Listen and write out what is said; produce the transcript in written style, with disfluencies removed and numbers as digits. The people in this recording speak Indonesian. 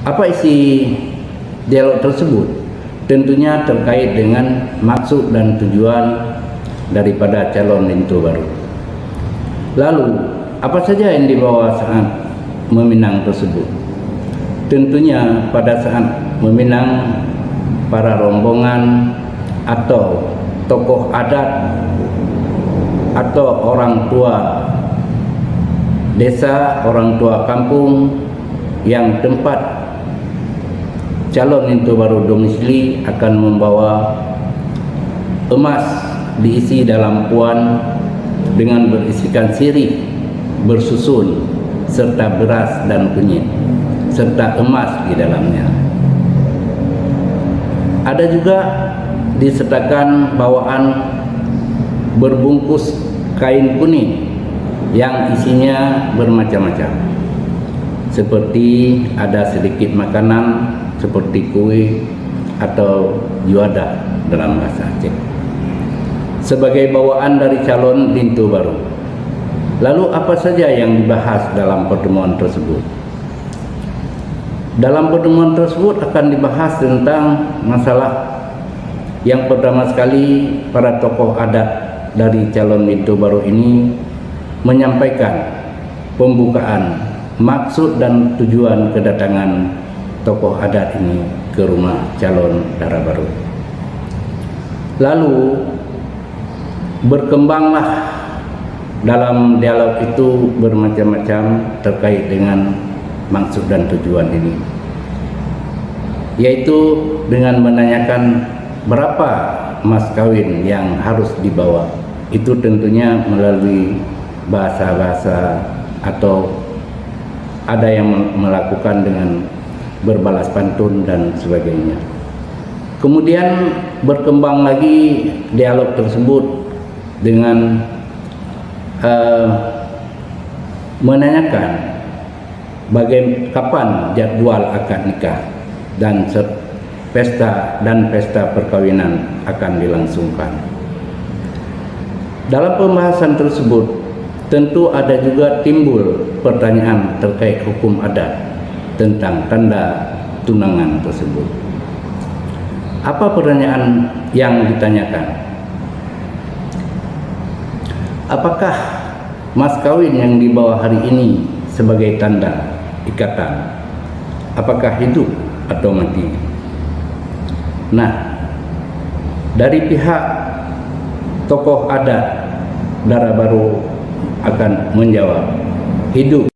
Apa isi dialog tersebut? Tentunya terkait dengan maksud dan tujuan daripada calon lintu baru. Lalu, apa saja yang dibawa saat meminang tersebut? Tentunya pada saat meminang, para rombongan atau tokoh adat atau orang tua desa, orang tua kampung yang tempat calon lintu baru domisili akan membawa emas diisi dalam puan dengan berisikan sirih bersusun serta beras dan kunyit serta emas di dalamnya. Ada juga disertakan bawaan berbungkus kain kuning yang isinya bermacam-macam, seperti ada sedikit makanan seperti kue atau juada dalam bahasa Aceh, sebagai bawaan dari calon lintu baru. Lalu apa saja yang dibahas dalam pertemuan tersebut? Dalam pertemuan tersebut akan dibahas tentang masalah yang pertama sekali, para tokoh adat dari calon lintu baru ini menyampaikan pembukaan maksud dan tujuan kedatangan tokoh adat ini ke rumah calon dara baru. Lalu berkembanglah dalam dialog itu bermacam-macam terkait dengan maksud dan tujuan ini, yaitu dengan menanyakan berapa mas kawin yang harus dibawa. Itu tentunya melalui bahasa-bahasa atau ada yang melakukan dengan berbalas pantun dan sebagainya. Kemudian berkembang lagi dialog tersebut dengan menanyakan kapan jadwal akad nikah dan pesta perkawinan akan dilangsungkan. Dalam pembahasan tersebut tentu ada juga timbul pertanyaan terkait hukum adat tentang tanda tunangan tersebut. Apa pertanyaan yang ditanyakan? Apakah mas kawin yang dibawa hari ini sebagai tanda ikatan, apakah hidup atau mati? Nah, dari pihak tokoh adat dara baru akan menjawab hidup.